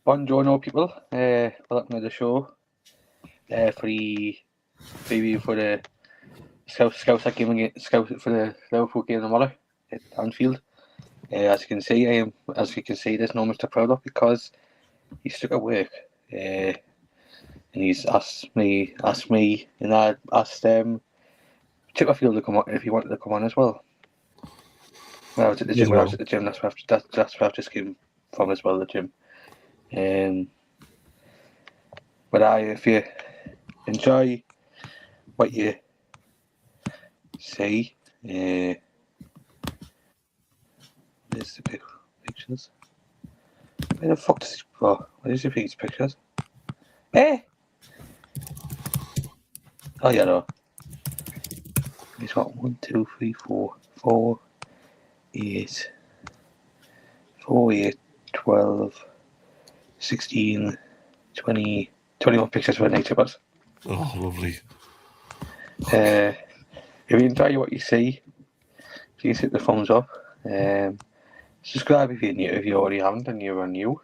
Buongiorno, people. Welcome to the show. For the preview for the Scouts game against Scouts for the Liverpool game tomorrow at Anfield. As you can see, there's no Mr. Prowler because he's stuck at work. And he's asked me, and I asked Chipperfield to come on if he wanted to come on as well. When I was at the gym, that's where I've just came from as well. The gym. But if you enjoy what you see, there's the big pictures. Where the fuck does it go? What is your these pictures? Oh yeah, no. He's got 1, 2, 3, 4, 4, 8, 4, 8, 12, 16, 20, 21 pictures for nature buds. Oh, lovely. If you enjoy what you see, please hit the thumbs up. Subscribe if you're new, if you already haven't and you're new.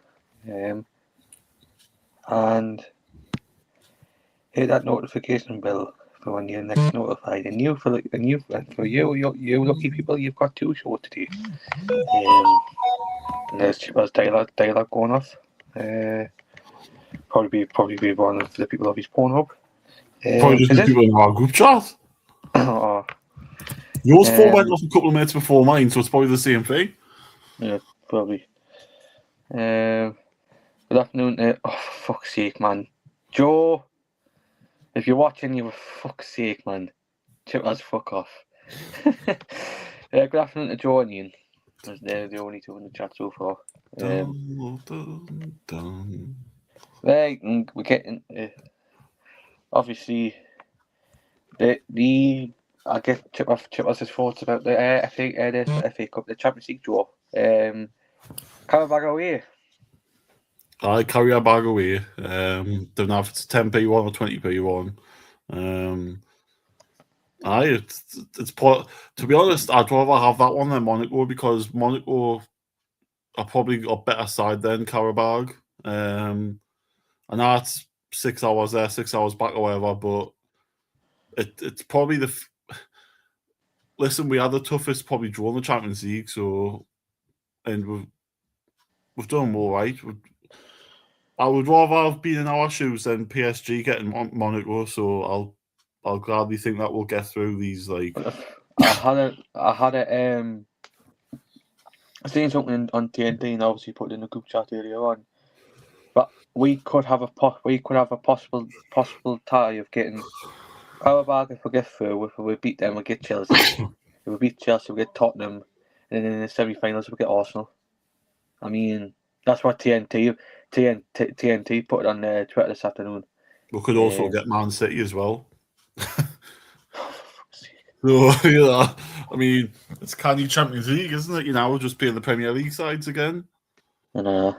And hit that notification bell for when you're next notified. And you for you lucky people, you've got 2 shows today. And there's Chipper's dialogue going off. Probably be one of the people of his Pornhub. Probably just the people in our group chat. Yours phone went off a couple of minutes before mine, so it's probably the same thing. Yeah, probably. Good afternoon. Oh, for fuck's sake, man. Joe, if you're watching, you for fuck's sake, man. Chipper's fuck off. Good afternoon to Joe and Ian. They're the only 2 in the chat so far. Right, and we're getting obviously I guess Chipper's his thoughts about the FA Cup, the Champions League draw. Carabag away. I carry a bag away. Don't know if it's 10p1 or 20p1. To be honest, I'd rather have that one than Monaco because Monaco are probably a better side than Karabag. And that's 6 hours there, 6 hours back or whatever, but it's probably listen, we had the toughest probably draw in the Champions League, and we've done all right. I would rather have been in our shoes than PSG getting Monaco, so I'll gladly think that we'll get through these. Like I had a seen something on TNT and obviously put it in the group chat earlier on. But we could have a possible tie of getting Karabag if we get through. If we beat them, we get Chelsea. If we beat Chelsea, we get Tottenham, and then in the semi-finals we get Arsenal. I mean, that's what TNT put it on Twitter this afternoon. We could also get Man City as well. So, I mean, it's canny Champions League, isn't it? We're just playing the Premier League sides again. I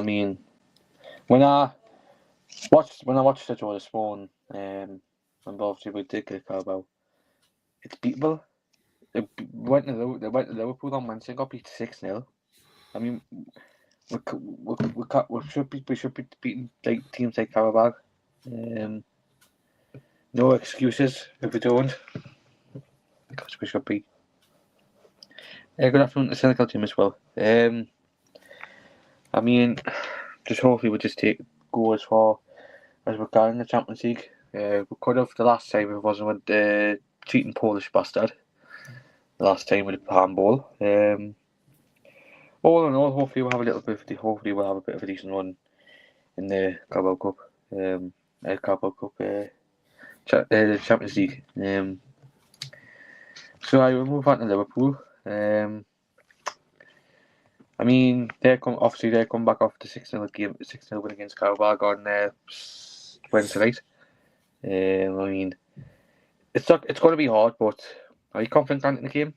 mean, when I watched the draw this morning, and obviously we did get Carabao, it's beatable. They went to Liverpool on Wednesday, got beat 6-0. I mean, we should be beating like teams like Karabag. No excuses if we don't, because we should be. Good afternoon to the Senegal team as well. I mean, just hopefully we'll just go as far as we can in the Champions League. We could have the last time if it wasn't with the cheating Polish bastard. The last time with the handball. All in all, hopefully we'll have a bit of a decent run in the Carabao Cup. The Champions League. So I will move on to Liverpool. I mean, they come back off the 6-0 win against Karabag on Wednesday night. I mean, it's going to be hard, but are you confident in the game?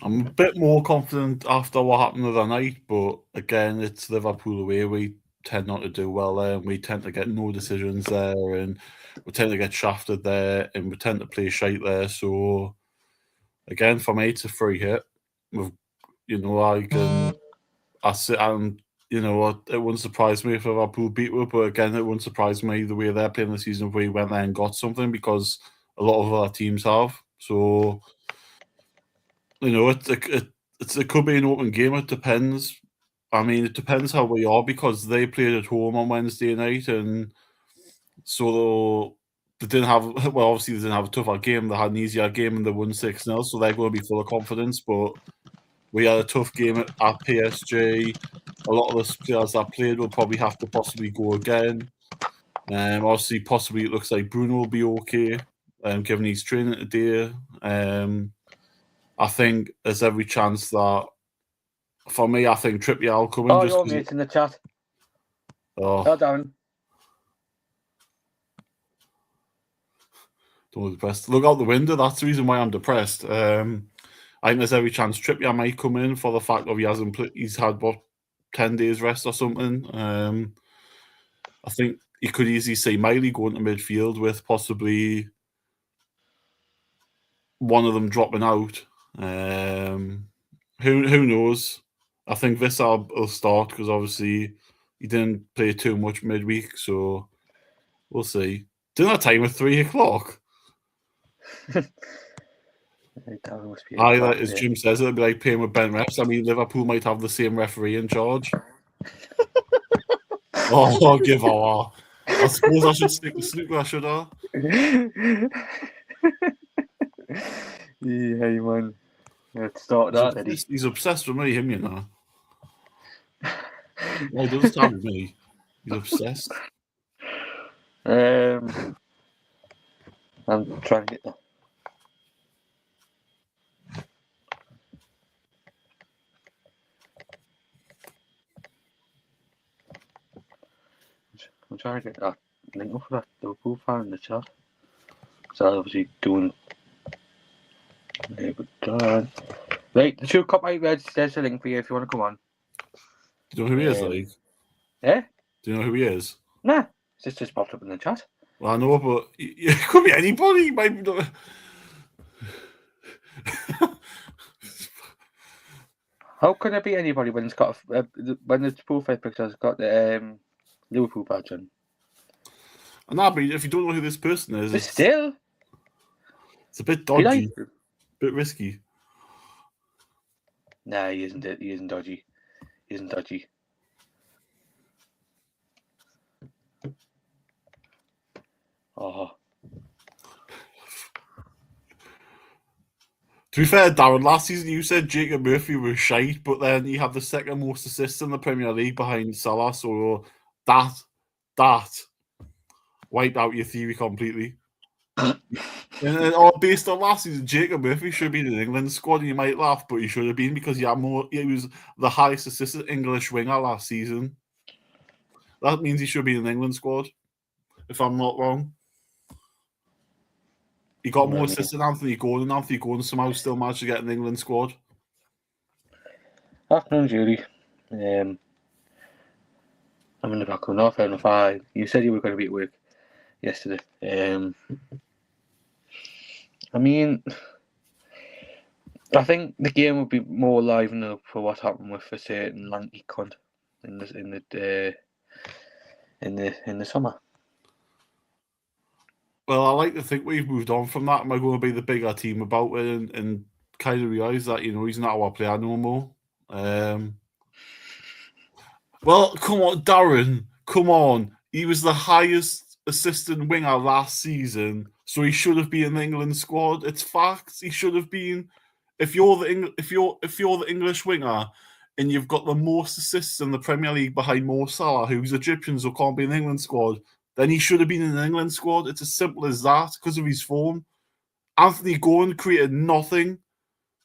I'm a bit more confident after what happened the other night, but again, it's Liverpool away. We tend not to do well there, and we tend to get no decisions there, and we tend to get shafted there, and we tend to play shite there. So, again, for me, it's a free hit. you know, it wouldn't surprise me if Liverpool beat us, but again, it wouldn't surprise me the way they're playing the season if we went there and got something, because a lot of our teams have. So, you know, it could be an open game. It depends. I mean, it depends how we are, because they played at home on Wednesday night, and so they didn't have, well, obviously they didn't have a tougher game. They had an easier game and they won 6-0, so they're going to be full of confidence. But we had a tough game at PSG. A lot of the players that played will probably have to possibly go again. Obviously, possibly it looks like Bruno will be okay, given he's training today. I think there's every chance that, for me, I think Trippier will come in. Oh, your mate's in the chat. Oh, Darren. Don't look depressed. Look out the window. That's the reason why I'm depressed. I think there's every chance Trippier might come in, for the fact of he hasn't played. He's had 10 days rest or something. I think you could easily see Miley going to midfield with possibly one of them dropping out. Who knows? I think Vissar will start, because obviously he didn't play too much midweek, so we'll see. Dinner time at 3:00. As Jim says, it'll be like playing with Ben refs. I mean, Liverpool might have the same referee in charge. Oh, give our. I suppose I should stick with snooker, should I? Yeah, man. Let's start that, Eddie. He's obsessed with me, him, you know. Well, he doesn't stand with me. He's obsessed. I'm trying to get that. I'm trying to get that link up for that Liverpool fan in the chat. So obviously doing. Right, the shoe cup out red. There's a link for you if you want to come on. Do you know who he is, like? Yeah? Do you know who he is? Nah, it's just popped up in the chat. Well, I know, but it could be anybody. Maybe not. How can it be anybody when it's got when the profile picture's got the Liverpool badge on? Nah, but if you don't know who this person is, it's still, it's a bit dodgy, a bit risky. Nah, he isn't. He isn't dodgy. He isn't dodgy. Oh. To be fair, Darren, last season you said Jacob Murphy was shite, but then he had the second most assists in the Premier League behind Salah, so that wiped out your theory completely. And based on last season, Jacob Murphy should have been in the England squad. You might laugh, but he should have been, because he was the highest assisted English winger last season. That means he should be in the England squad, if I'm not wrong. He got more assists than Anthony Gordon. Anthony Gordon somehow still managed to get in the England squad. Afternoon, Julie. I'm in the back of North End 5. You said you were going to be at work yesterday. I mean, I think the game would be more livened up for what happened with a certain lanky cunt in the summer. Well, I like to think we've moved on from that. Am I going to be the bigger team about it and kind of realise that, you know, he's not our player no more? Well, come on, Darren. Come on. He was the highest assistant winger last season, so he should have been in the England squad. It's facts. He should have been. If you're the English winger and you've got the most assists in the Premier League behind Mo Salah, who's Egyptian, so can't be in the England squad, then he should have been in the England squad. It's as simple as that, because of his form. Anthony Gordon created nothing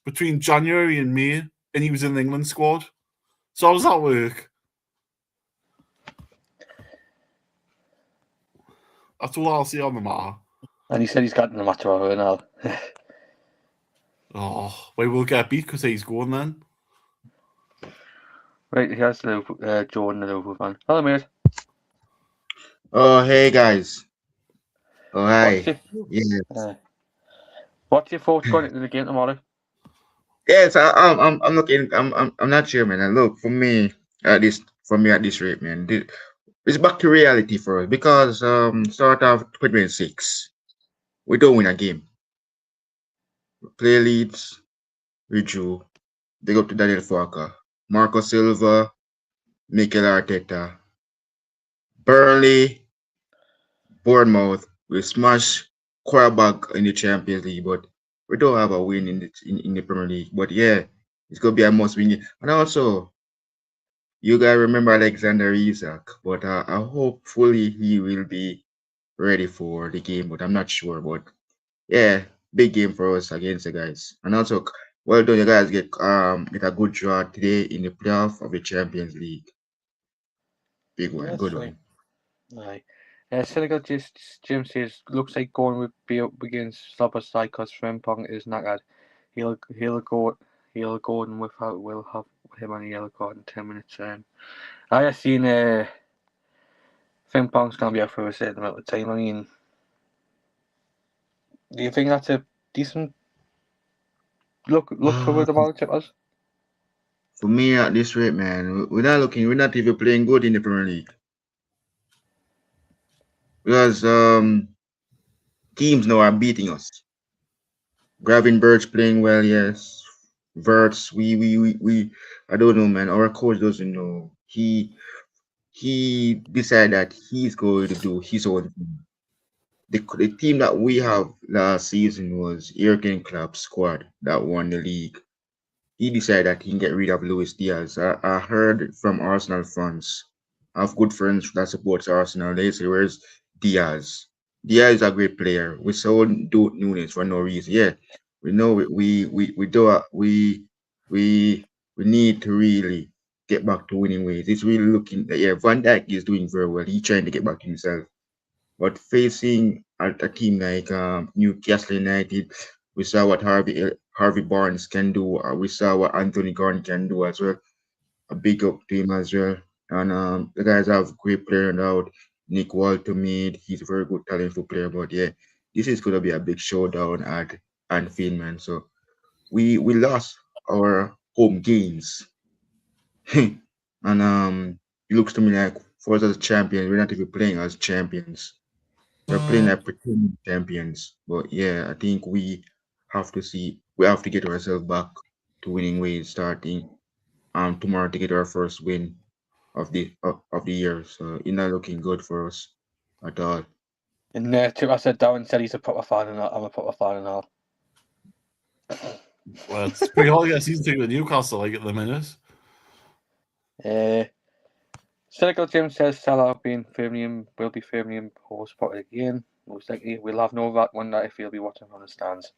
between January and May, and he was in the England squad. So how does that work? That's all I'll say on the matter. And he said he's gotten the matter over now. Oh, we will get beat because he's going then. Right, here's Jordan, the Liverpool fan. Hello, mate. Oh, hey, guys. Oh, hi. What's your thoughts going into the game tomorrow? Yes, I'm looking. I'm not sure, man. And look, for me at this rate, man, it's back to reality for us because start of 2026, we don't win a game. We play Leeds, we drew. Big up to Daniel Farker, Marco Silva, Mikel Arteta, Burnley, Bournemouth. We smash quarterback in the Champions League, but we don't have a win in the Premier League. But yeah, it's gonna be a must win game. And also, you guys remember Alexander Isak, but I hopefully he will be ready for the game, but I'm not sure. But yeah, big game for us against the guys. And also, well done, you guys get a good draw today in the playoff of the Champions League. Big Yeah, one, that's good fine. one. Aye. Senegal just Jim says looks like going would be up against Slobosai because Frimpong is knackered. He'll go and without we'll have him on a yellow card in 10 minutes. I have seen Frimpong's gonna be out for a certain amount of time. I mean, do you think that's a decent look for Ah, where the Malchip was? for me at this rate, man, we're not even playing good in the Premier League because teams now are beating us. Gravin Birch playing well, yes. Verts, we I don't know, man. Our coach doesn't know. He decided that he's going to do his own thing. The team that we have last season was Jurgen Klopp's squad that won the league. He decided that he can get rid of Luis Diaz. I heard from Arsenal fans. I have good friends that supports Arsenal. They say, "Where's Diaz? Diaz is a great player. We sold Duke Nunes for no reason. Yeah, we know we do we need to really get back to winning ways. It's really looking yeah, Van Dijk is doing very well. He's trying to get back to himself. But facing a team like Newcastle United, we saw what Harvey Barnes can do. We saw what Anthony Gordon can do as well. A big up to him as well. And the guys have great player now. Nick Waltermead, he's a very good, talented player. But yeah, this is gonna be a big showdown at Anfield, man. So we lost our home games, and it looks to me like for us as champions, we're not even playing as champions. We're playing like pretend champions. But yeah, I think we have to get ourselves back to winning ways starting tomorrow to get our first win of the year. So it's not looking good for us at all. And Chip, I said Darren said he's a proper fan, and I'm a proper fan and all. Well, it's pretty hard to get a season ticket with Newcastle like at the minute. Uh, Senegal Jim says Salah will be firmly in post spotted again. Most likely, we'll have no that one that if he'll be watching from the stands.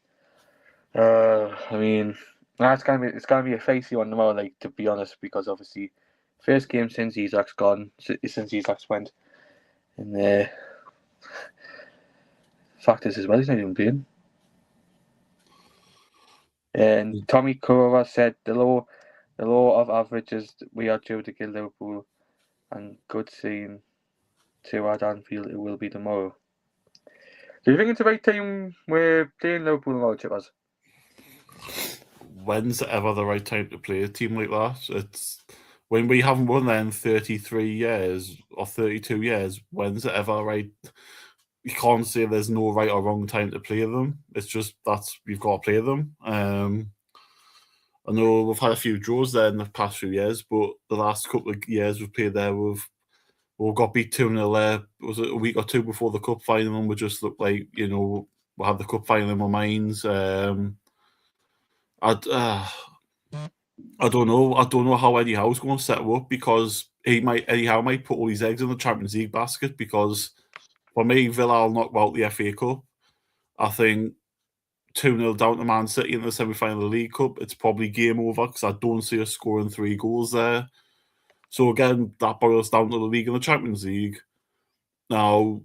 I mean, it's gonna be a facey one tomorrow. Like to be honest, because obviously, first game since Isak's gone, since Isak's went, and fact is as well he's not even playing. And Tommy Kurova said the law of averages we are due to kill Liverpool, and good seeing to at Anfield it will be tomorrow. Do you think it's the right time we're playing Liverpool tomorrow, Chippers? When's ever the right time to play a team like that? It's when we haven't won there in 33 years or 32 years. When's it ever right? You can't say there's no right or wrong time to play them. It's just that's you've got to play them. I know we've had a few draws there in the past few years, but the last couple of years we've played there, we've got beat 2-0 there. Was it a week or two before the cup final? And we just looked like, we had the cup final in our minds. I don't know. I don't know how Eddie Howe's going to set up because Eddie Howe might put all his eggs in the Champions League basket because for me, Villa will knock out the FA Cup. I think 2-0 down to Man City in the semi-final of the League Cup, it's probably game over because I don't see us scoring 3 goals there. So again, that boils down to the league and the Champions League. Now,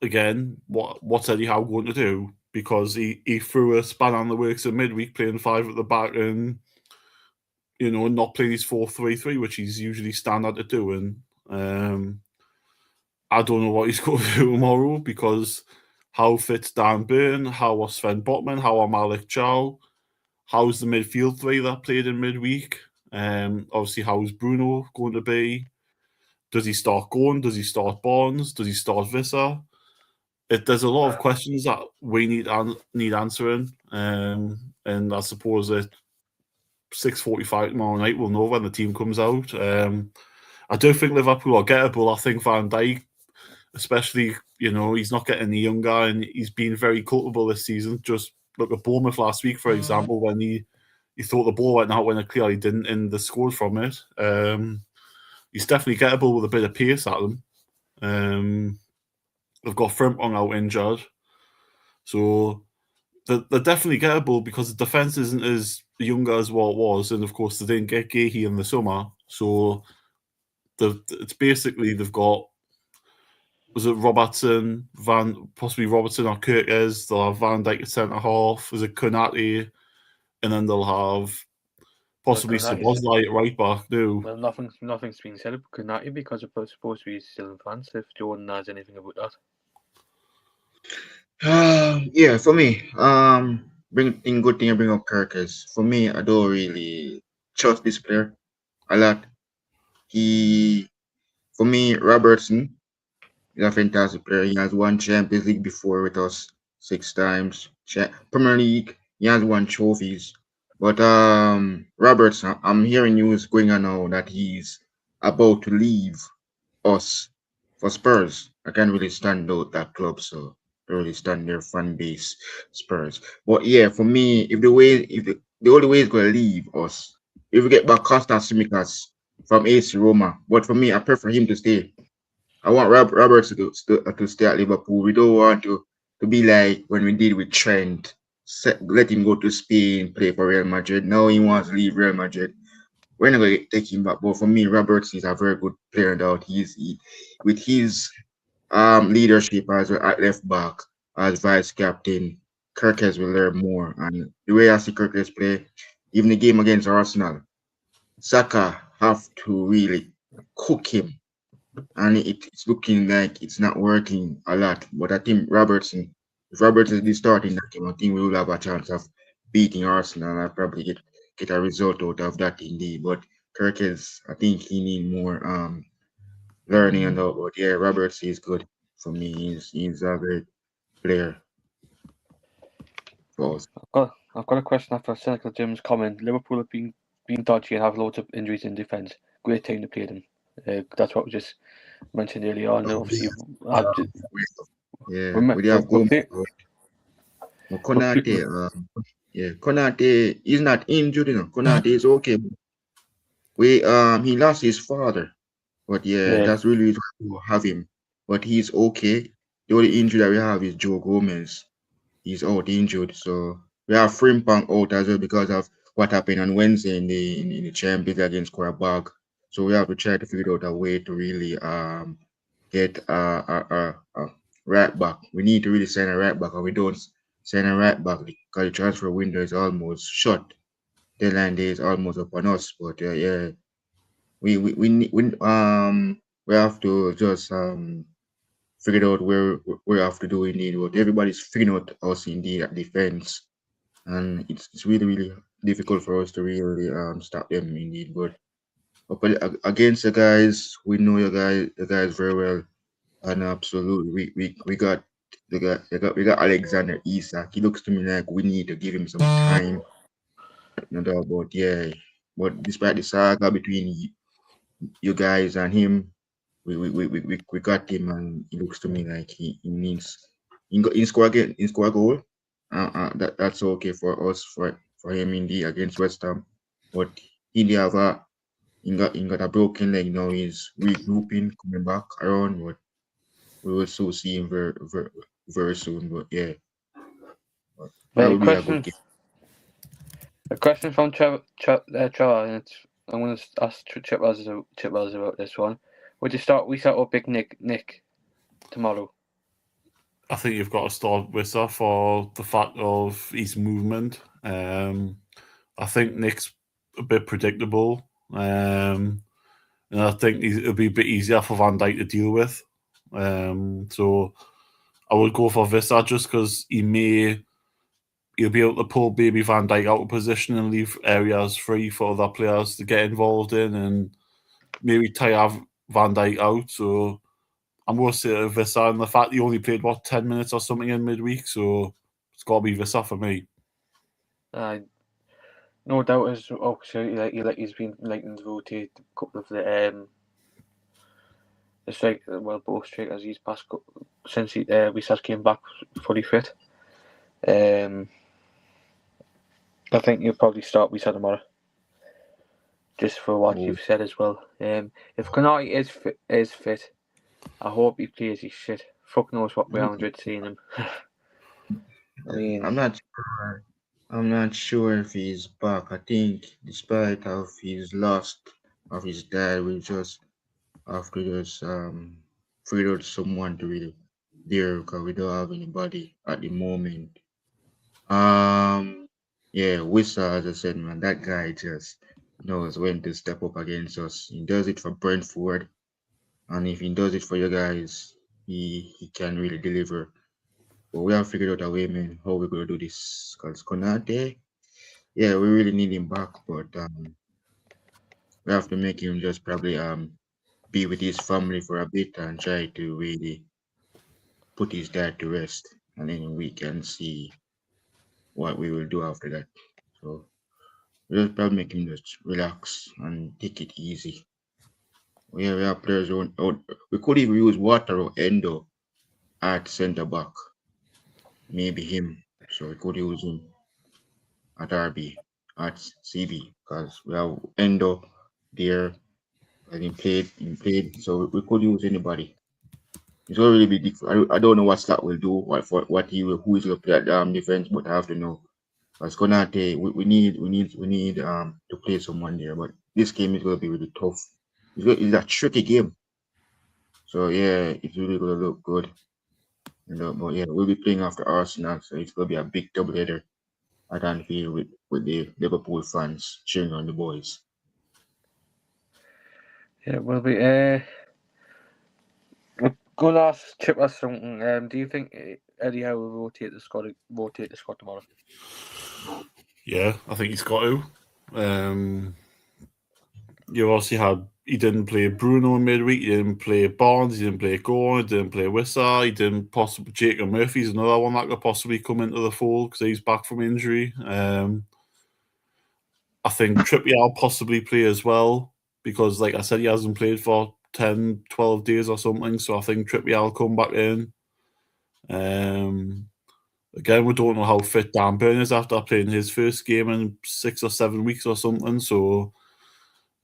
again, what's Eddie Howe going to do? Because he threw a span on the works in midweek, playing 5 at the back and not playing his 4-3-3, which he's usually standard at doing. I don't know what he's going to do tomorrow because how fits Dan Burn, how was Sven Botman, how are Malik Chow. how's the midfield three that played in midweek? Obviously, how's Bruno going to be? Does he start Gordon? Does he start Barnes? Does he start Visser? There's a lot of questions that we need answering, and I suppose at 6:45 tomorrow night we'll know when the team comes out. I do think Liverpool are gettable. I think Van Dijk, especially, he's not getting any younger and he's been very culpable this season. Just look at Bournemouth last week, for example, when he thought the ball went out when it clearly didn't, and they scored from it. He's definitely gettable with a bit of pace at him. They've got Frimpong out injured. So they're definitely gettable because the defence isn't as younger as what it was. And, of course, they didn't get Gahey in the summer. So it's basically they've got, was it Robertson, possibly Robertson or Kirkes? They'll have Van Dijk at centre-half. Is it Konate? And then they'll have possibly Szoboszlai at right-back too. Well, nothing's been said about Konate because it's supposed to be still in France, if Jordan has anything about that. Yeah, for me, good thing I bring up Kirkes. For me, I don't really trust this player a lot. For me, Robertson is a fantastic player. He has won Champions League before with us 6 times. Premier League, he has won trophies. But Robertson, I'm hearing news going on now that he's about to leave us for Spurs. I can't really stand out that club, so I don't really stand their fan base, Spurs. But yeah, for me, if the only way is gonna leave us, if we get back Kostas Tsimikas from AC Roma, but for me, I prefer him to stay. I want Roberts to stay at Liverpool. We don't want to be like when we did with Trent. Let him go to Spain, play for Real Madrid. Now he wants to leave Real Madrid. We're not going to take him back. But for me, Roberts is a very good player now. With his leadership as at left back, as vice captain, Kirkes will learn more. And the way I see Kirkes play, even the game against Arsenal, Saka have to really cook him. And it's looking like it's not working a lot. But I think if Robertson is starting that game, I think we will have a chance of beating Arsenal and probably get a result out of that indeed. But Kirkes, I think he need more learning and all. But yeah, Robertson is good for me. He's a great player for us. I've got a question after Cynical Jim's comment. Liverpool have been dodgy and have loads of injuries in defence. Great time to play them. That's what we just mentioned earlier on. Obviously, we have Konate. Konate is not injured, Konate is okay. He lost his father, but that's really why we have him. But he's okay. The only injury that we have is Joe Gomez. He's out injured, so we have Frimpong out as well because of what happened on Wednesday in the Champions against Qarabag. So we have to try to figure out a way to really get a right back. We need to really sign a right back, and we don't sign a right back because the transfer window is almost shut. Deadline day is almost upon us. But we have to just figure out where we have to do indeed. But everybody's figuring out us indeed at defense, and it's really really difficult for us to really stop them indeed. But against the guys, we know the guys very well, and absolutely we got we got Alexander Isak. He looks to me like we need to give him some time. No doubt, but despite the saga between you guys and him, we got him, and it looks to me like he score a goal. That's okay for us for him indeed against West Ham, but he got a broken leg now. He's regrouping, coming back around, but we will so see him very soon. But yeah, that will be a good game. A question from Trevor, and I'm going to ask Chippers about this one. Would you start up Big Nick tomorrow? I think you've got to start Wissa for the fact of his movement. I think Nick's a bit predictable, and I think it'll be a bit easier for Van Dijk to deal with. So I would go for Wissa just because he may he'll be able to pull Baby Van Dijk out of position and leave areas free for other players to get involved in, and maybe tire Van Dijk out. So I'm going to say Vissa, and the fact he only played 10 minutes or something in midweek, so it's got to be Vissa for me. No doubt, as he's been liking to rotate a couple of the both strikers he's passed since Vissa's came back fully fit. I think you'll probably start Vissa tomorrow, just for what you've said as well. If Konate is fit, I hope he plays his shit. Fuck knows what Real Madrid seeing him. I mean, I'm not sure if he's back. I think despite of his loss of his dad, we just have to just figure out someone to really there because we don't have anybody at the moment. Yeah, Wissa, as I said, man, that guy just knows when to step up against us. He does it for Brentford, and if he does it for you guys, he can really deliver. But we have figured out a way, man, how we're gonna do this. Because Konate, yeah, we really need him back, but we have to make him just probably be with his family for a bit and try to really put his dad to rest, and then we can see what we will do after that. So we'll probably make him just relax and take it easy. We have players out. We could even use Water or Endo at centre back, maybe him. So we could use him at RB, at CB, because we have Endo there, and he played. So we could use anybody. It's not really big different. I don't know what Slot will do, who is going to play at defense, but I have to know. Because Konate, we need to play someone there. But this game is going to be really tough. It's a tricky game. So yeah, it's really going to look good. But yeah, we'll be playing after Arsenal, so it's going to be a big doubleheader at Anfield with the Liverpool fans cheering on the boys. yeah, we'll be. Go last, chip us something. Do you think Eddie Howe will rotate the squad tomorrow? Yeah, I think he's got to. You obviously he didn't play Bruno in midweek, he didn't play Barnes, he didn't play Gordon, he didn't play Wissa, he didn't possibly. Jacob Murphy's another one that could possibly come into the fold because he's back from injury. I think Trippier will possibly play as well because, like I said, he hasn't played for 10, 12 days or something. So I think Trippier will come back in. Again, we don't know how fit Dan Burn is after playing his first game in 6 or 7 weeks or something. So,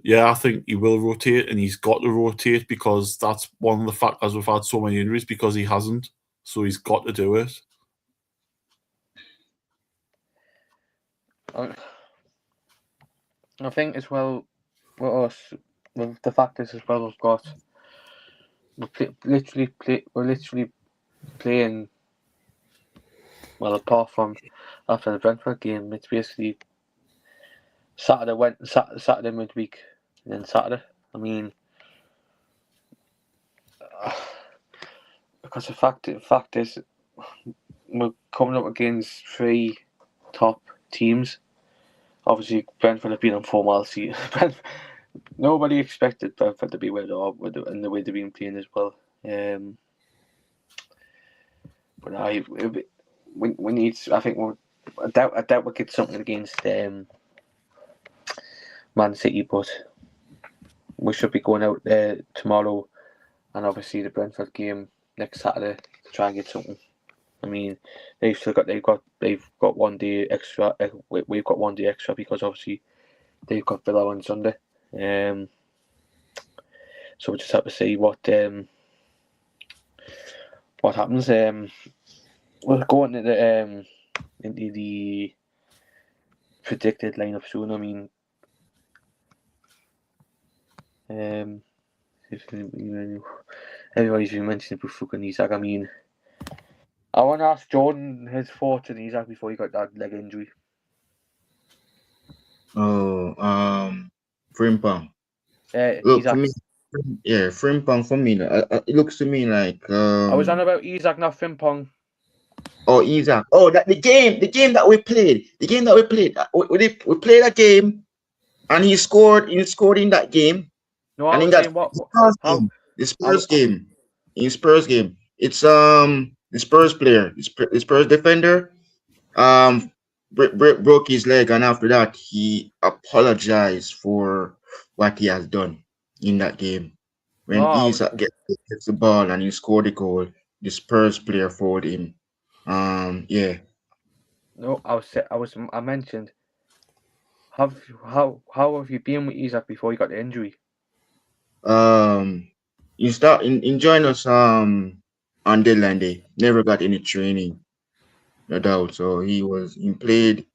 yeah, I think he will rotate, and he's got to rotate because that's one of the factors we've had so many injuries because he hasn't. So he's got to do it. I think as well with us, with the fact is as well we're literally playing. Well, apart from after the Brentford game, it's basically Saturday midweek, and then Saturday. I mean, because the fact is, we're coming up against 3 top teams. Obviously, Brentford have been on form all season. Nobody expected Brentford to be where they are and the way they've been playing as well. But we need. I think I doubt we'll get something against Man City, but we should be going out there tomorrow, and obviously the Brentford game next Saturday to try and get something. I mean, they've got 1 day extra. We've got 1 day extra because obviously they've got Villa on Sunday. So we just have to see what happens. We'll go into the predicted lineup soon. I mean, everybody's been mentioning about fucking Isak. I mean, I want to ask Jordan his thoughts on Isak before he got that leg injury. Frimpong. Look, Isak. for me, Frimpong for me, it looks to me like I was on about Isak, not Frimpong. Oh, Isaac. Oh, that the game that we played. The game that we played. We played a game, and he scored. He scored in that game, No, I and in was saying that what Spurs how game, the how Spurs game, in Spurs game. It's the Spurs player, the Spurs defender. Um, broke his leg, and after that, he apologized for what he has done in that game. no, When Isaac gets the ball and he scored the goal, the Spurs player fouled him. Yeah. no, I mentioned how have you been with Isaac before you got the injury? You start enjoying us on deadline day. Never got any training, no doubt. So he played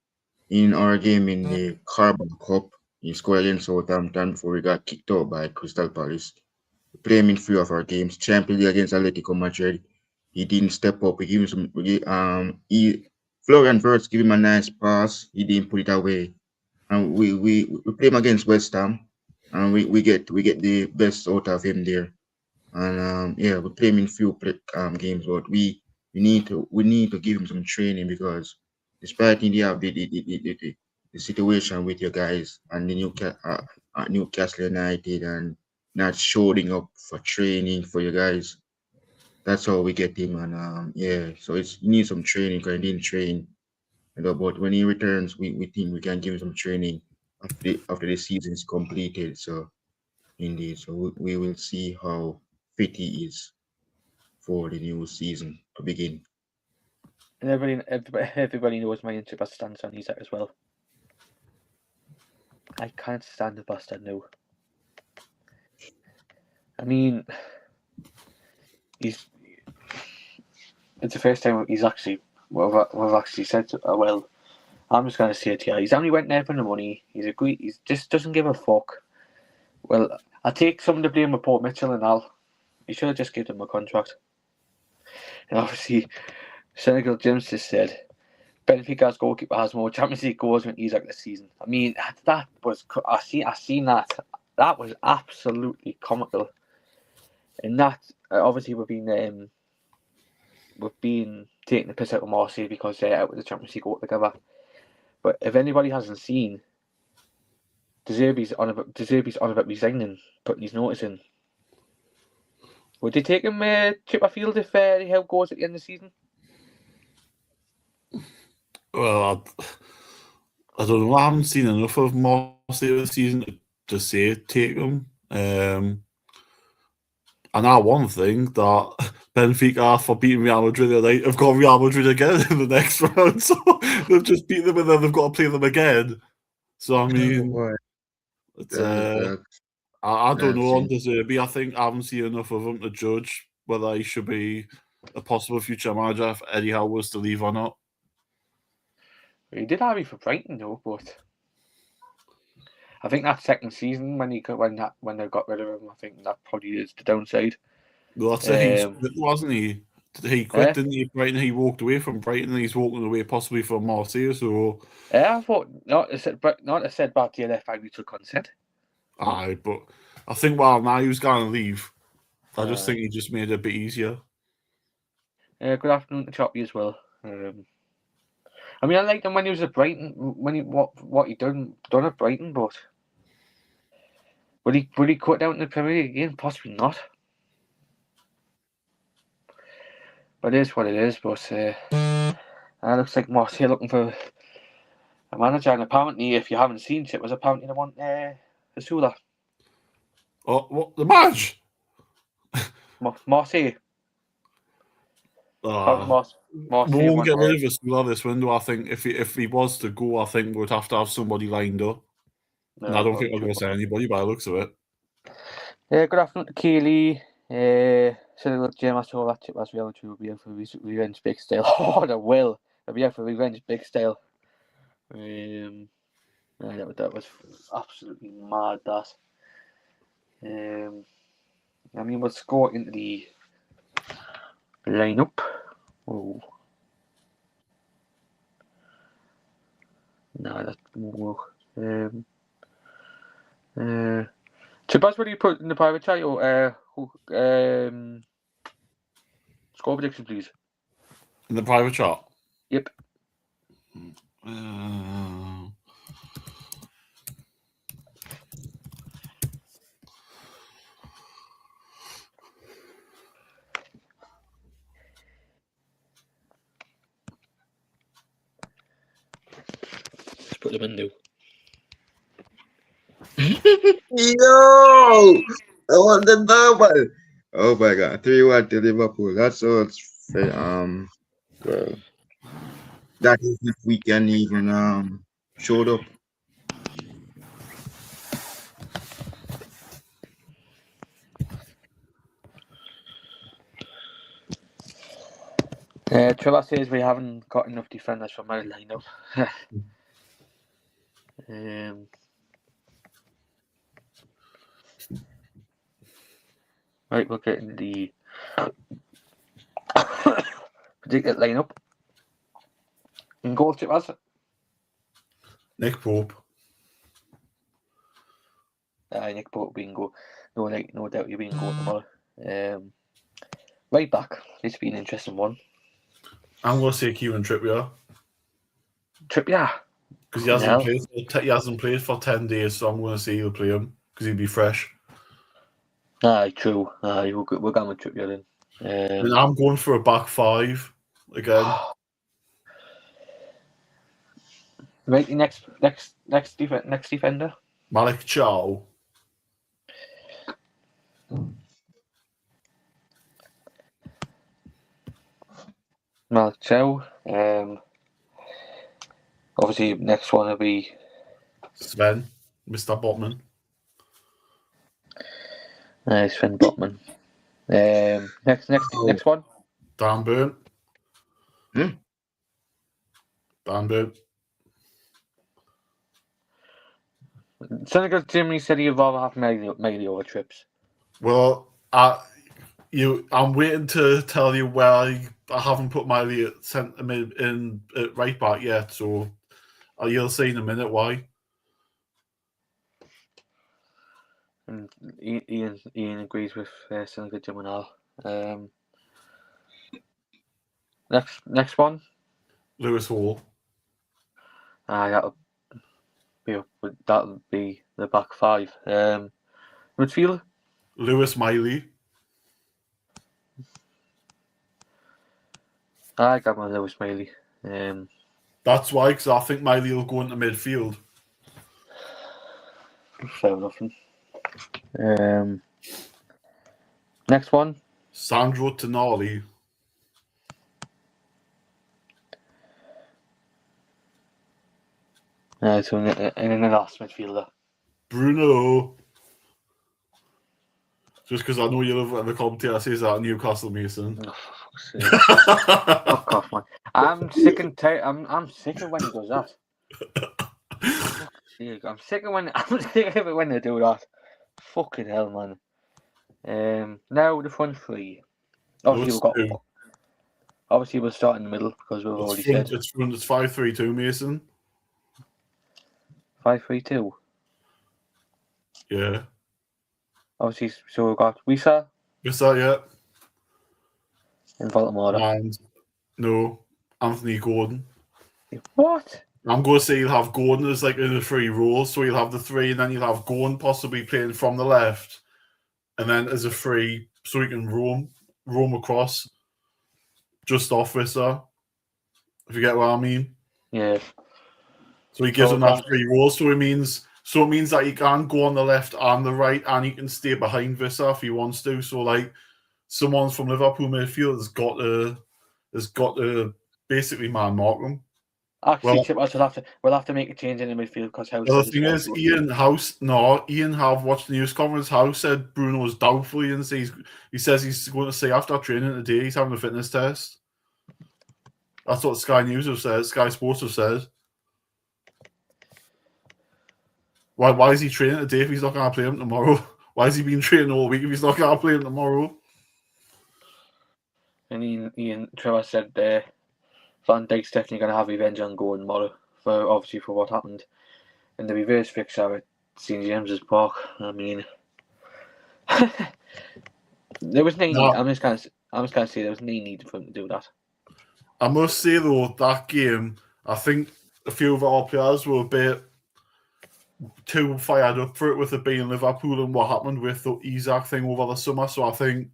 in our game in the Carabao Cup. He scored against Southampton before we got kicked out by Crystal Palace. We played him in 3 of our games. Champions League against Atletico Madrid. He didn't step up. We give him some. Florian Wirtz give him a nice pass. He didn't put it away. And we play him against West Ham, and we get the best out of him there. And yeah, we play him in games, but we need to give him some training because despite you have the situation with your guys and the Newcastle United and not showing up for training for you guys, that's how we get him. And yeah, so he needs some training because he didn't train. But when he returns, we think we can give him some training after the season is completed. So indeed, so we will see how fit he is for the new season to begin. And everybody knows my interest stance on Isaac as well. I can't stand the bastard now. I mean, it's the first time we've actually said well. I'm just gonna say it here. He's only went there for the money. He just doesn't give a fuck. Well, I take some of the blame with Port Mitchell and all. He should have just given him a contract. And obviously, Senegal James just said Benfica's goalkeeper has more Champions League goals than Isaac this season. I mean, that was I seen that. That was absolutely comical. And that obviously we've been taking the piss out of Marseille because they're out with the Champions League altogether. But if anybody hasn't seen, De Zerbi's on about resigning, putting his notice in. Would they take him Chipperfield if he held goals at the end of the season? Well, I don't know. I haven't seen enough of Marseille this season to say take him. And that one thing that Benfica, after beating Real Madrid the night, have got Real Madrid again in the next round. So they've just beat them and then they've got to play them again. So, I mean, it's, I don't know on De Zerbi. I think I haven't seen enough of him to judge whether he should be a possible future manager if Eddie Howe was to leave or not. He did have me for Brighton though, but I think that second season when they got rid of him, I think that probably is the downside. Well, that's it. He split, wasn't he? He quit, didn't he? Brighton. He walked away from Brighton. And he's walking away possibly from Marseille. So I thought not said back to left by mutual consent. Aye, but I think while now he was going to leave, I just think he just made it a bit easier. Good afternoon to Choppy as well. I mean, I liked him when he was at Brighton. When what he done at Brighton, but will he cut down in the Premier League again? Possibly not. But it is what it is. But it looks like Marseille looking for a manager, and apparently, if you haven't seen it, was apparently they want Hasula. Oh, what the match? Marseille. We won't get rid of Hasula this window. I think if he was to go, I think we'd have to have somebody lined up. No, and I don't think we're going to say anybody by the looks of it. Good afternoon to Keely. Senegal Jim, after all that chip as well, will be out for revenge big style. Oh, they will. They'll be out for revenge big style. That was absolutely mad. That. I mean, we'll score into the lineup. Oh. No, that won't work. Chibas, what do you put in the private chat? Or score prediction, please. In the private chat? Yep. Let's put them in now. Yo! I want the double. Oh my god, 3-1 to Liverpool. That's all. Well, that is if we can even showed up. Trevor says we haven't got enough defenders for my lineup. Right, we'll get in the predicted lineup. In goal, Chip has it. Nick Pope. Nick Pope being goal. No doubt you're being goal tomorrow. Right back. It's been an interesting one. I'm going to say Kieran Trippier. Trippier. Because he hasn't played for 10 days, so I'm going to say he'll play him because he'll be fresh. True. We're going with Trippier then. And I'm going for a back five again. Right, the next defender. Malik Chow. Malik Chow. Obviously, next one will be Sven, Mr. Botman. Sven Botman. Next one. Dan Burn. Dan Burn. Senegal Jimmy said he'd rather have Miley over Trips. Well, I'm waiting to tell you where I haven't put Miley in at right back yet, so you'll see in a minute why. And Ian agrees with Senegal Jim and all. Next one. Lewis Hall. That'll be the back five. Midfield. Lewis Miley. I got my Lewis Miley. That's why, because I think Miley will go into midfield. Fair enough. Next one. Sandro Tonali. So in the last midfielder. Bruno. Just because I know you love when the commentator says that Newcastle Mason. Oh, for fuck's sake. Fuck off, man. I'm sick and tired. I'm sick of when he does that. I'm sick of it when they do that. Fucking hell, man. Now the front three. Obviously we'll start in the middle because we've already said it's 5-3-2 Mason. 5-3-2. Yeah. Obviously, so we've got Wisa. Wisa, yeah. In Baltimore. And no, Anthony Gordon. What? I'm going to say you'll have Gordon as like in the three roles, so you'll have the three, and then you'll have Gordon possibly playing from the left, and then as a free, so he can roam across, just off Wisa. If you get what I mean. Yeah. So he gives him that three roles, so it means that he can go on the left and the right, and he can stay behind Wisa if he wants to. So like someone from Liverpool midfield has got to basically man mark him. Actually, Chip, we'll have to make a change in the midfield because Howe. The thing is, Ian have watched the news conference. Howe said Bruno is doubtful. He says he's going to say after training today he's having a fitness test. That's what Sky News have said. Sky Sports have said. Why is he training today if he's not going to play him tomorrow? Why has he been training all week if he's not going to play him tomorrow? And Ian Trevor said Van Dijk's definitely going to have revenge on Gordon tomorrow for what happened in the reverse fixture at St James's Park. I mean, there was no need. I'm just going to say there was no need for him to do that. I must say though, that game, I think a few of our players were a bit too fired up for it with it being Liverpool and what happened with the Isaac thing over the summer. So I think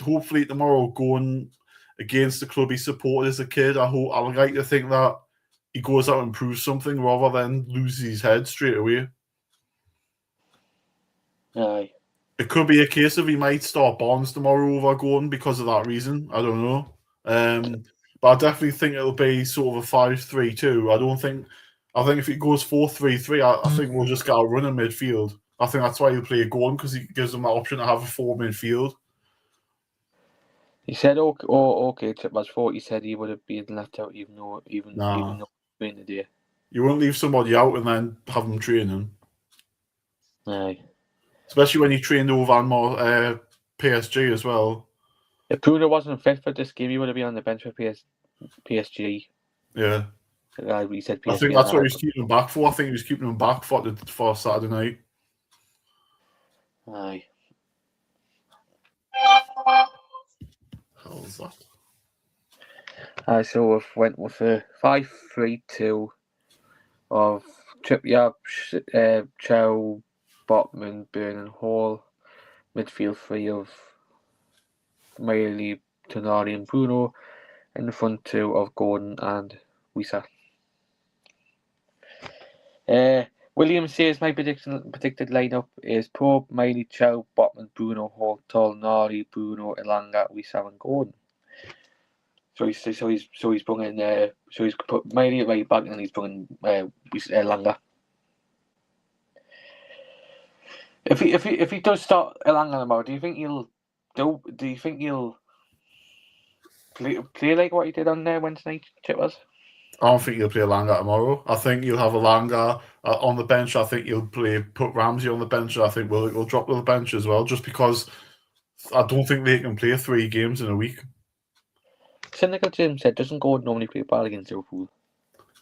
hopefully tomorrow going against the club he supported as a kid, I would like to think that he goes out and proves something rather than loses his head straight away. Aye. It could be a case of he might start Barnes tomorrow over Gordon because of that reason. I don't know. But I definitely think it'll be sort of a 5-3-2. I think if it goes 4-3-3, I think we'll just get a run in midfield. I think that's why he'll play Gordon, because he gives them that option to have a 4 midfield. He said, okay, Chippers thought he said he would have been left out even though during the day. You won't leave somebody out and then have them training. Aye. Especially when he trained over more PSG as well. If Bruno wasn't fit for this game, he would have been on the bench for PSG. Yeah. He said PSG. I think that's what he was keeping him back for. I think he was keeping him back for Saturday night. Aye. Hell is that? Aye, so we've went with a 5-3-2 of Trippier, Chow, Botman, Byrne and Hall. Midfield 3 of Miley, Tonali and Bruno. And the front 2 of Gordon and Wisa. William says my predicted lineup is Pope, Miley, Chow, Botman, Bruno, Hall, Tonali, Bruno, Elanga, Wisa and Gordon. So he's bringing so he's put Miley at right back and he's bringing Elanga. If he does start Elanga tomorrow, do you think he'll play like what he did on Wednesday night, Chippers? I don't think he'll play Elanga tomorrow. I think he'll have Elanga on the bench. I think he'll put Ramsey on the bench. I think we'll drop to the bench as well, just because I don't think they can play 3 games in a week. Cynical Jim said, doesn't Gordon normally play bad against Liverpool?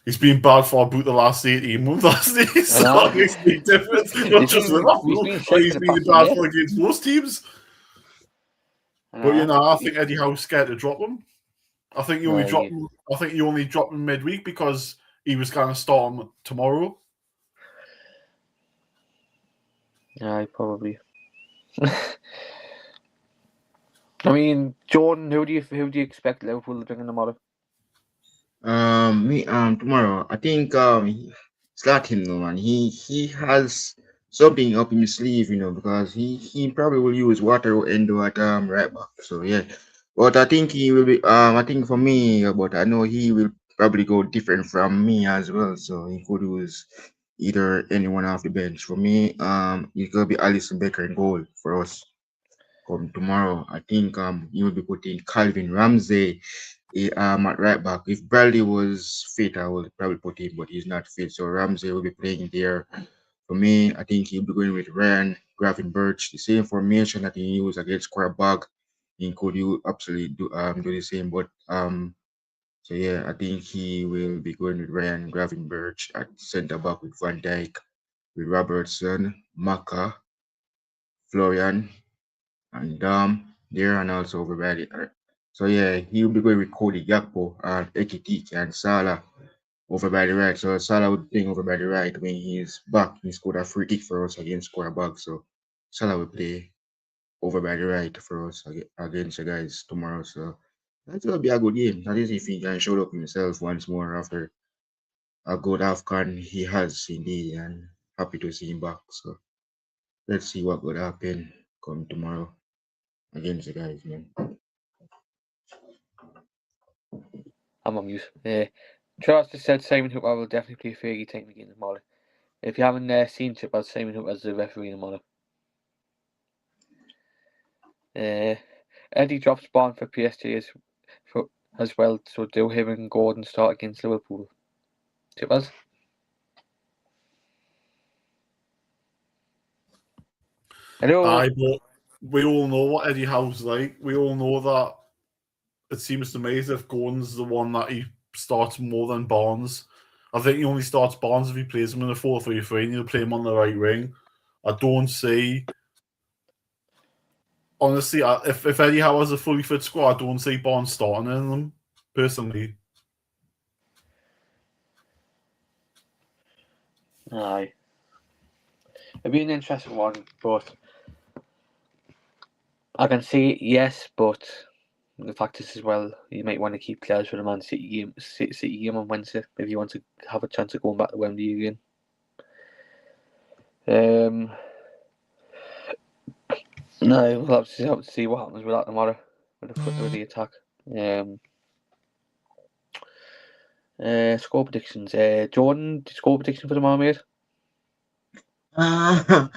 He's been bad for about the last 18 months, hasn't he? So it makes a difference. Not just Liverpool, he's been bad for against most teams. But I think Eddie Howe's scared to drop him. I think you only dropped him midweek because he was going to start him tomorrow. Yeah, probably. I mean, Jordan, who do you expect Liverpool to bring in tomorrow? Tomorrow, I think it's not him though, man. He has something up in his sleeve, because he probably will use Water Endo at right back. So yeah, but I think he will be. I think for me, but I know he will probably go different from me as well. So he could use either anyone off the bench. For me, it's gonna be Alisson Becker in goal for us. Come tomorrow, I think he will be putting Calvin Ramsey at right back. If Bradley was fit, I would probably put him, but he's not fit. So Ramsey will be playing there. For me, I think he'll be going with Ryan, Gravenberch, the same formation that he used against Quarterback. He could absolutely do the same. But so yeah, I think he will be going with Ryan Gravenberch at centre back with Van Dijk, with Robertson, Maka, Florian, and there and also over by the so yeah, he'll be going with Cody Gakpo and Ekitike and Salah over by the right. So Salah would play over by the right when he's back. He scored a free kick for us against Quarterback. So Salah will play over by the right for us against the guys tomorrow. So that's gonna be a good game. That is if he can show up himself once more after a good AFCON he has indeed, and happy to see him back. So let's see what would happen come tomorrow against the guys, man. I'm on mute. Charles just said Simon Hooper will definitely play Fergie time again tomorrow. If you haven't seen Chippers, Simon Hooper as the referee tomorrow. Eddie drops Barnes for PSG as well, so do him and Gordon start against Liverpool. Chippers? Hello? Aye, but we all know what Eddie Howe's like. We all know that it seems to me as if Gordon's the one that he starts more than Barnes. I think he only starts Barnes if he plays him in a 4-3-3 and he'll play him on the right wing. I don't see... Honestly, if Eddie Howe has a fully fit squad, I don't see Barnes starting in them. personally. Aye. It'd be an interesting one, but I can see yes, but the fact is as well, you might want to keep players for the Man City game on Wednesday if you want to have a chance of going back to Wembley again. No, we'll have to see what happens with that tomorrow with the attack. Score predictions. Jordan, score prediction for tomorrow, mate? I'm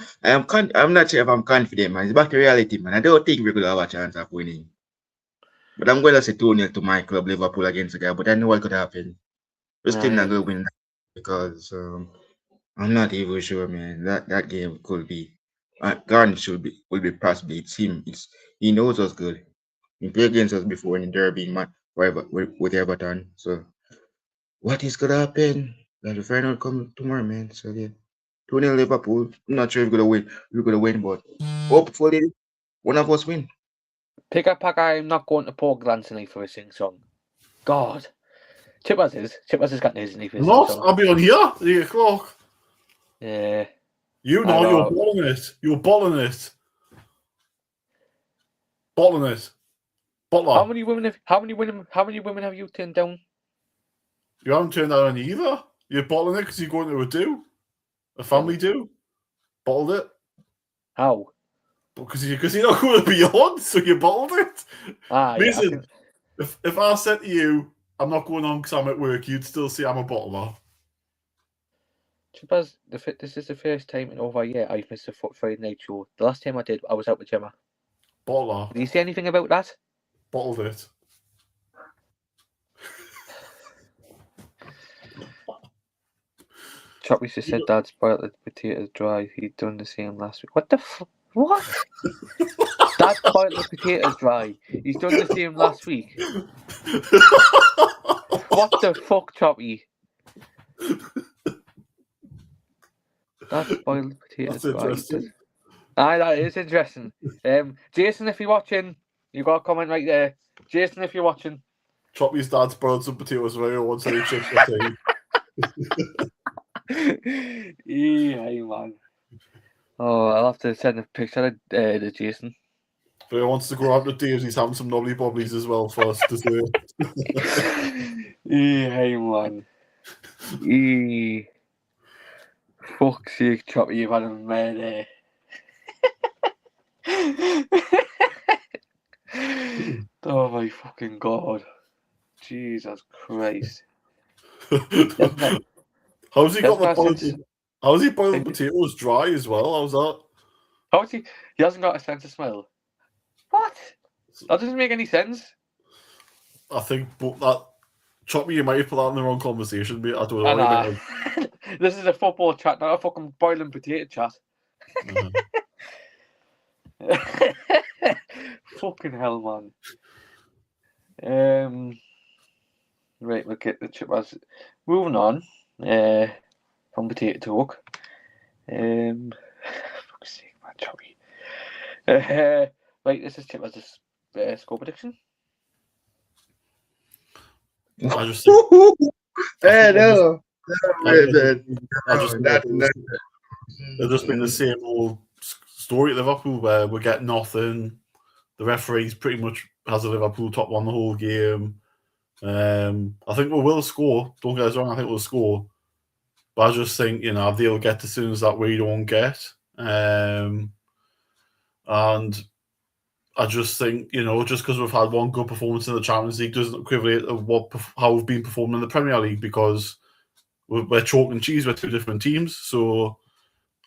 not sure if I'm confident, man. It's back to reality, man. I don't think we're going to have a chance of winning. But I'm going to say 2-0 to my club, Liverpool, against the guy. But I know what could happen. We're still not going to win because I'm not even sure, man. That game could be. Garden will be possibly. It's him. He knows us good. He played against us before in Derby, man, whatever with Everton. So what is gonna happen? That the final come tomorrow, man. So yeah, 2-0 Liverpool. I'm not sure if we're gonna win. We're gonna win, but hopefully one of us win. Pick up pack. I'm not going to Portland tonight for a sing song. God, Chippers has got his tonight for a sing song. I'll be on here 8 o'clock. Yeah. You're balling it. You're balling it. Balling it. Butler. How many women have you turned down? You haven't turned down any either. You're bottling it because you're going to a do. A family do. Bottled it. How? Because you're not going to be on, so you bottled it. Listen, if I said to you, I'm not going on because I'm at work, you'd still say I'm a bottler. Chippers, this is the first time in over a year I've missed a Friday night show. The last time I did, I was out with Gemma. Bottler. Did you say anything about that? Bottled it. Choppy just said Dad spoiled the potatoes dry. He'd done the same last week. What the what? Dad spoiled the potatoes dry. He's done the same last week. What the fuck, Choppy? Dad spoiled the potatoes dry. Interesting. Aye, that is interesting. Jason, if you're watching, you got a comment right there. Jason, if you're watching. Choppy's dad spoiled some potatoes very once and he chips the Yeah, man. Oh, I'll have to send a picture of Jason. But he wants to go out to Dave's. He's having some knobbly bobblies as well for us to say. Yeah, man. Fuck's sake, Choppy, you've had a mad. Oh my fucking god. Jesus Christ. How's he got the how's he boiled potatoes dry as well? How's that? How's he hasn't got a sense of smell. What? That doesn't make any sense. I think that Choppy, you might have put that in the wrong conversation, mate. I don't know. This is a football chat, not a fucking boiling potato chat. Fucking hell, man. Right, we'll get the Chippers. Moving on from potato talk. Fuck's sake, man, Choppy. Right, this is Chippers' score prediction. I just think, no. They've just been the same old story at Liverpool where we get nothing. The referees pretty much has a Liverpool top one the whole game. I think we will score. Don't get us wrong. I think we'll score. But I just think, they'll get as soon as that we don't get. And I just think, just because we've had one good performance in the Champions League doesn't equivalent to how we've been performing in the Premier League, because we're chalk and cheese with two different teams. So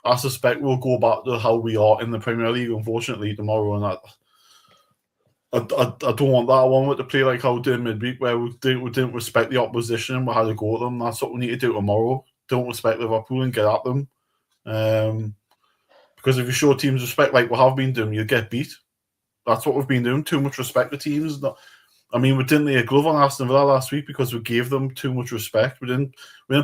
I suspect we'll go back to how we are in the Premier League, unfortunately, tomorrow. And I don't want that. I want it to play like how we did midweek, where we didn't respect the opposition and we had to go at them. That's what we need to do tomorrow. Don't respect Liverpool and get at them. Because if you show teams respect like we have been doing, you get beat. That's what we've been doing. Too much respect to teams. We didn't lay a glove on Aston Villa last week because we gave them too much respect. We didn't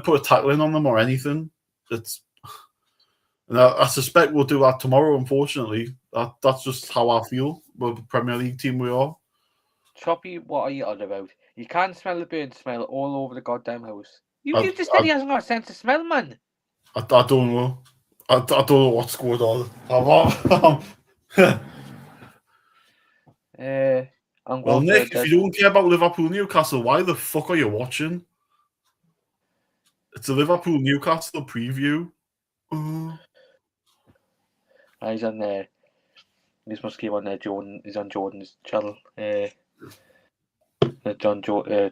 put a tackling on them or anything. And I suspect we'll do that tomorrow, unfortunately. That's just how I feel. We're the Premier League team we are. Choppy, what are you on about? You can't smell the burnt smell all over the goddamn house. You just I- said he hasn't got a sense of smell, man. I don't know. I don't know what's going on. I'm Well, going Nick, for if you don't care about Liverpool Newcastle, why the fuck are you watching? It's a Liverpool Newcastle preview. He's on there. This must keep on there. Jordan is on Jordan's channel. John Twitter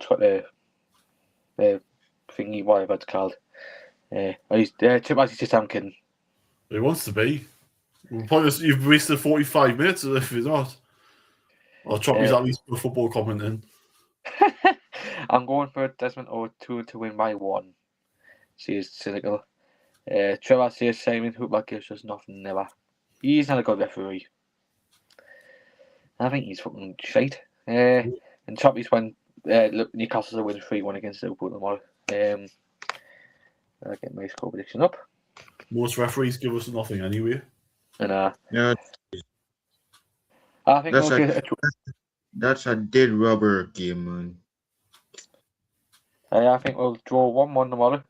thingy, whatever it's called. He's just I'm kidding. He wants to be. You've wasted 45 minutes if you're not. Or Choppy's at least for football commenting. I'm going for Desmond O2 to win by 1. She is cynical. Trevor says Simon Hooper gives us nothing, never. He's not a good referee. I think he's fucking shite. And Choppy's won. Newcastle will win 3-1 against Liverpool tomorrow. I'll get my score prediction up. Most referees give us nothing anyway. And Yeah, I think that's a dead rubber game, man. I think we'll draw 1-1 tomorrow.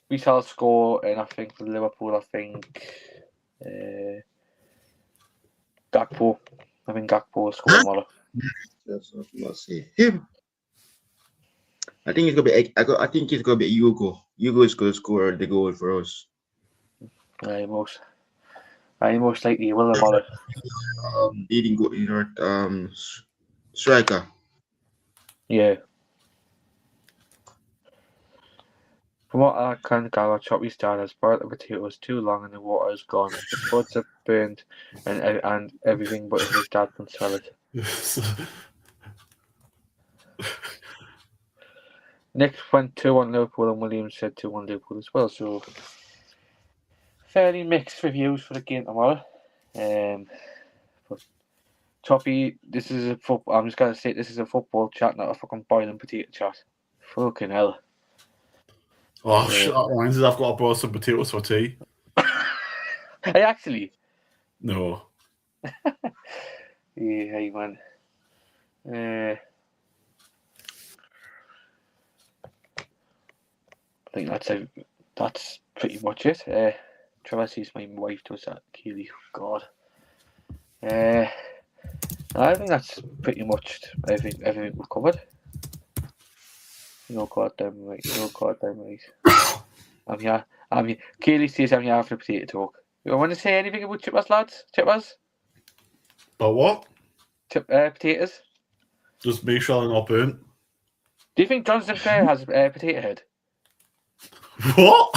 We shall score, and I think for Liverpool, I think Gakpo. I think Gakpo will score tomorrow. That's what I must say. Him. I think it's gonna be. I think it's gonna be Hugo. Hugo is gonna score the goal for us. Most likely will tomorrow. Leading goal in our striker. Yeah. From what I can gather, Choppy Star has burnt the potatoes too long and the water is gone. The buds are burnt and everything, but his dad can smell it. Nick went 2-1 Liverpool and Williams said 2-1 Liverpool as well, so fairly mixed reviews for the game tomorrow. But Choppy, this is a football. I'm just gonna say this is a football chat, not a fucking boiling potato chat. Fucking hell. Oh shit! That reminds me, I've got to boil some potatoes for tea. Hey, actually. No. Hey man. I think that's pretty much it. Trevor sees my wife does that. Keely, God. I think that's pretty much everything we've covered. No goddamn right. I'm here. Keely says I'm here for the potato talk. You want to say anything about chippers, lads? Chippers? But what? Potatoes? Just make sure they're not burnt. Do you think John Sinclair has a potato head? What?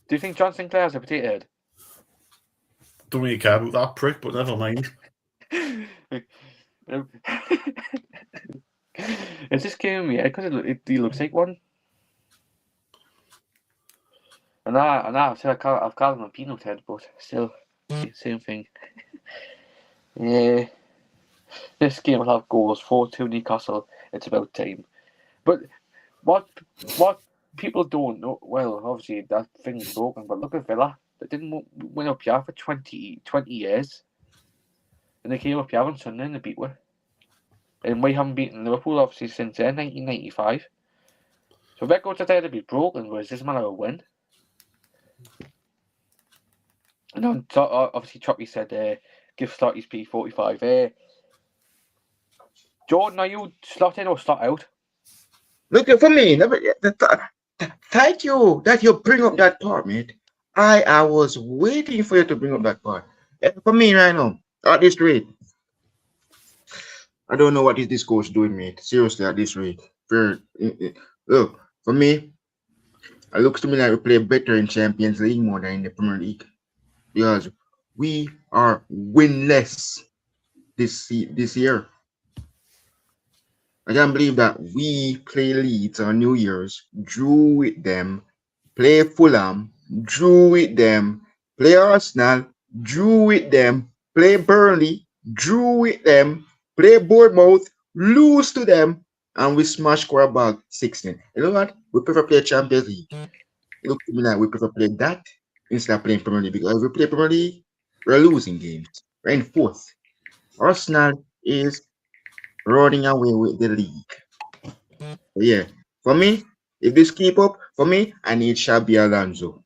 Do you think John Sinclair has a potato head? Don't really care about that prick, but never mind. It's just giving me because he looks like one. And I've called him a peanut head, but still, same thing. Yeah. This game will have goals 4-2 Newcastle. It's about time. But what people don't know, well, obviously that thing's broken, but look at Villa. They didn't win up here for 20 years. And they came up here on Sunday and they beat us. And we haven't beaten Liverpool, obviously, since then, 1995. So records are there to be broken, whereas this matter of win. And then, obviously, Choppy said, give Slotty's P45. Jordan, are you slot in or slot out? Look for me. Thank you that you bring up that part, mate. I was waiting for you to bring up that part. For me right now, at this rate, I don't know what is this coach doing, mate. Seriously, at this rate. Look, for me, it looks to me like we play better in Champions League more than in the Premier League. Because we are winless this year. I can't believe that we play Leeds on New Year's, drew with them, play Fulham, drew with them, play Arsenal, drew with them, play Burnley, drew with them, play Bournemouth, lose to them, and we smash Quarabag 16. You know what? We prefer play Champions League. Look to me like we prefer play that instead of playing Premier League, because if we play Premier League, we're losing games. We're in fourth. Arsenal is running away with the league. But yeah, for me, if this keep up, for me, I need Xabi Alonso.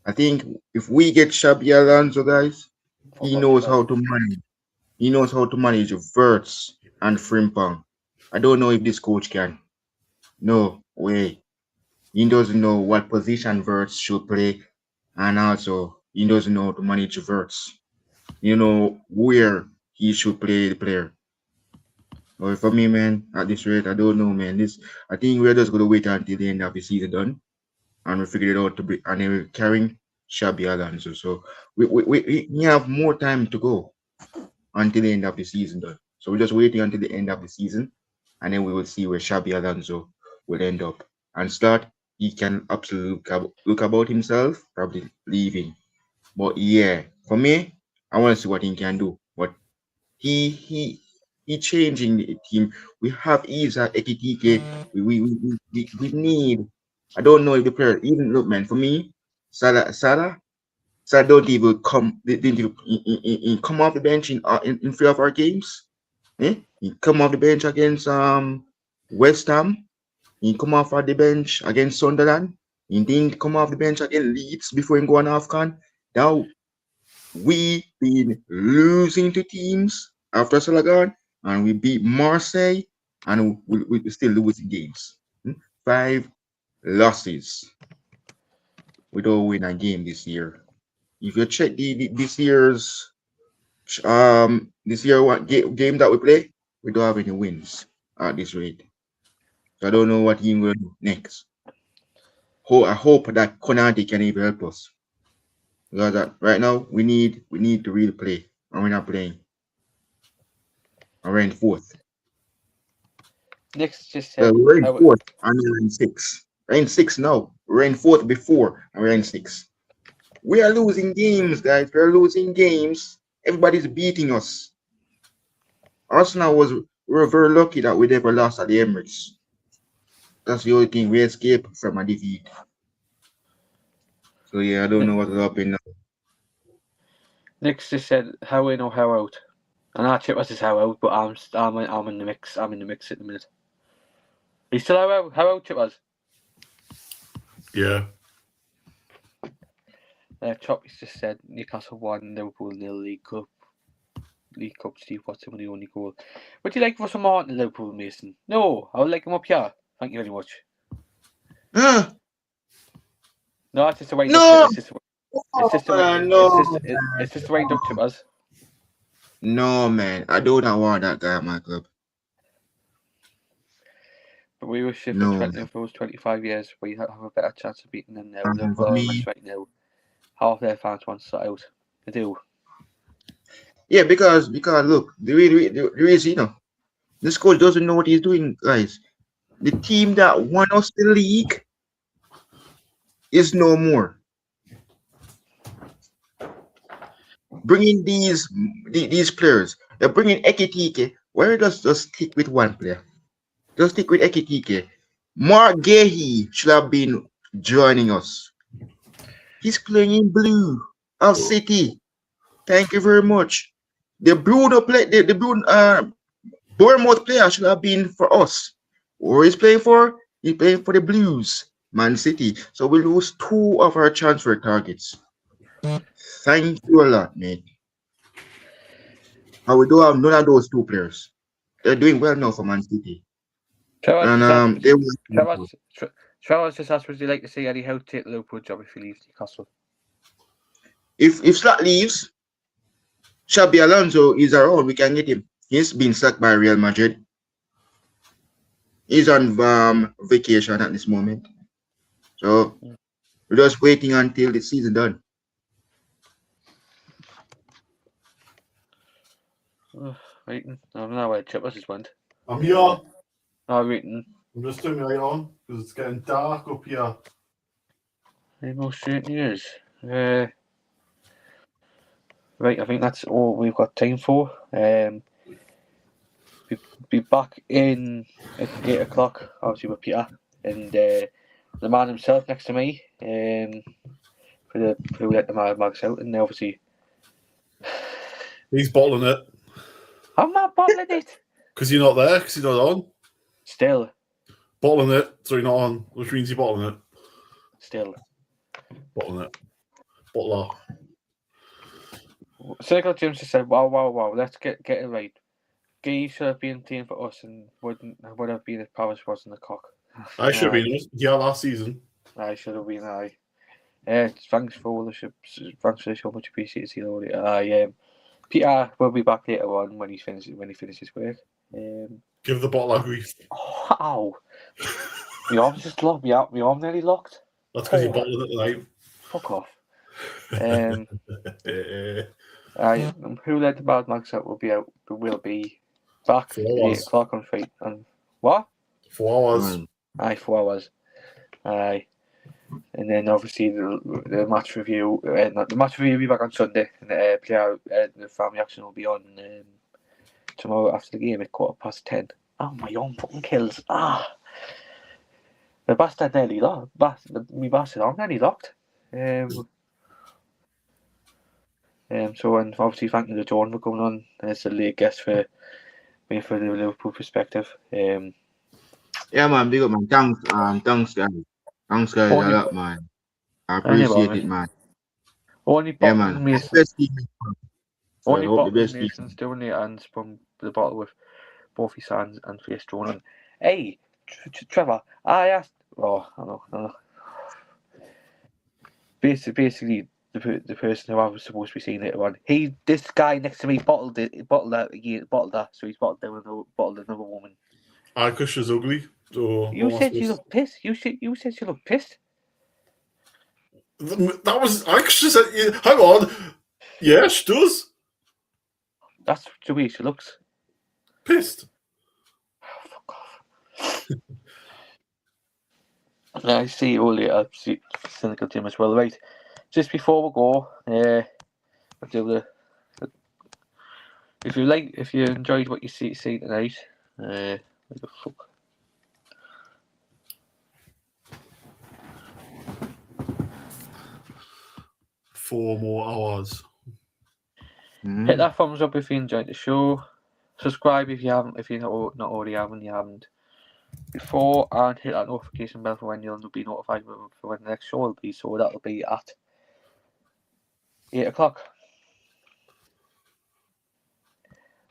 I think if we get Xabi Alonso, guys, he Football knows Chip how has. to manage. He knows how to manage Verts and Frimpong. I don't know if this coach can. No way. He doesn't know what position Verts should play, and also he doesn't know how to manage Verts. You know where he should play the player. But for me, man, at this rate, I don't know, man. This I think we're just gonna wait until the end of the season done, and we figure it out to be, and then we're carrying Shabby Alonso. So we have more time to go until the end of the season done. So we're just waiting until the end of the season, and then we will see where Shabby Alonso will end up. And start, he can absolutely look about himself, probably leaving. But yeah, for me, I want to see what he can do. But he he he changing the team. We have Isa Ekitike. We need. I don't know if the player even look, man. For me, Salah don't even come. Didn't even he come off the bench in three of our games. Eh? He come off the bench against West Ham. He come off of the bench against Sunderland. He didn't come off the bench against Leeds before he go on AFCON. Now we been losing to teams after Salagan, and we beat Marseille, and we still losing games. 5 losses. We don't win a game this year. If you check this year what game that we play, we don't have any wins at this rate. So I don't know what he will do next. I hope that Konate can even help us. Because right now we need to really play, and we're not playing. And we're in fourth. Nick's just Well, said, we're in how, fourth and we're in six. We're in six now. We're in fourth before and we're in six. We are losing games, guys. We're losing games. Everybody's beating us. Arsenal we were very lucky that we never lost at the Emirates. That's the only thing we escaped from a defeat. So yeah, I don't know what's happening now. Nick's just said, how in or how out? And our Chip was how out, but I'm in the mix. I'm in the mix at the minute. Are you still how out? How out Chip was? Yeah. Choppy's just said Newcastle won, Liverpool nil League Cup. League Cup, Steve Watson with the only goal. Would you like Russell Martin in Liverpool, Mason? No, I would like him up here. Thank you very much. Huh? No, it's just a wind up No, Chip. It's just a man, no, it's just a wind up Chip was. no, man. I don't want that guy at my club. But we were shit for No, 20 for those 25 years. We have a better chance of beating them now. for Liverpool are me, right now. Half their fans want to sit out. They do. yeah, because look, the reason this coach doesn't know what he's doing, guys. The team that won us the league is no more. Bringing these players, they're bringing Ekitike. Why does just stick with one player? Just stick with Ekitike. Mark Gehi should have been joining us. He's playing in blue. Al City. Thank you very much. The Bruno play the Bruno Bournemouth player should have been for us. Where he's playing for? He's playing for the Blues, Man City. So we lose 2 of our transfer targets. Thank you a lot, mate. And we don't have none of those 2 players. They're doing well now for Man City. And they will. Trevor's just asked, would you like to see Eddie Howe take the Liverpool job if he leaves Newcastle? If Slot leaves, Xabi Alonso is around, we can get him. He's been sacked by Real Madrid. He's on vacation at this moment. So we're just waiting until the season done. Waiting. I don't know where Chip just went. I'm here. Oh, waiting. I'm just turning my light on because it's getting dark up here. Any more straight news? Right, I think that's all we've got time for. Be back in at 8 o'clock, obviously with Peter and the man himself next to me. For who let the mags out, and obviously He's bottling it. I'm not bottling it. Because you're not there, because you're not on. Still. Bottling it, so you're not on, which means you're bottling it. Still. Bottling it. Bottler. Circle James just said, wow, let's get it right. Gay should have been team for us and would have been if Palace wasn't a cock. I should have been here last season. I should have been, aye. Thanks for all the ships. Thanks for the show, much appreciated. See you later. Peter will be back later on when he finishes work. Give the bottler grief. Ow! My arm just locked. My arm nearly locked. That's because you're bottling it tonight. Fuck off. Who led the Bad Max out will be back at 8 o'clock on Friday. And what? 4 hours. Aye, 4 hours. Aye. And then obviously the match review. The match review will be back on Sunday, and the family action will be on tomorrow after the game at 10:15. Oh, my arm fucking kills. The bastard nearly locked. My bastard arm nearly locked. So, and obviously thank you to John for coming on as a late guest for the Liverpool perspective. Yeah, man, big up, man. Thanks, guys. Thanks, guys, a lot, man. I appreciate it, man. Only bottling Masons. Only bottling Masons doing their hands from the bottle with both his hands and face drawn on. Hey, Trevor, I asked. Oh, I know. Basically, the person who I was supposed to be seeing later on, this guy next to me bottled that, so he's bottled another woman. Because she's ugly. So you said you look pissed. You said you look pissed. That was actually said. Hang on. Yeah, she does. That's the way she looks. Pissed. Oh, fuck off. I see you all later. See Cynical Jim as well. Right. Just before we go, I'll do if you enjoyed what you see tonight, what the fuck. Four more hours. Hit that thumbs up if you enjoyed the show. Subscribe if you haven't. If you're not already haven't before, and hit that notification bell for when you'll be notified for when the next show will be. So that'll be at 8 o'clock.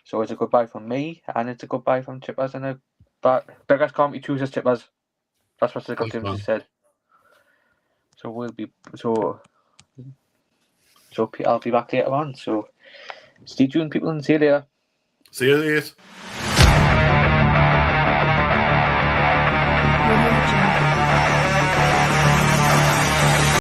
So it's a goodbye from me, and it's a goodbye from Chippers, and beggars can't be choosers, Chippers. That's what Cynical Jim just said. So I'll be back later on. So stay tuned, people, and see you later. See you later.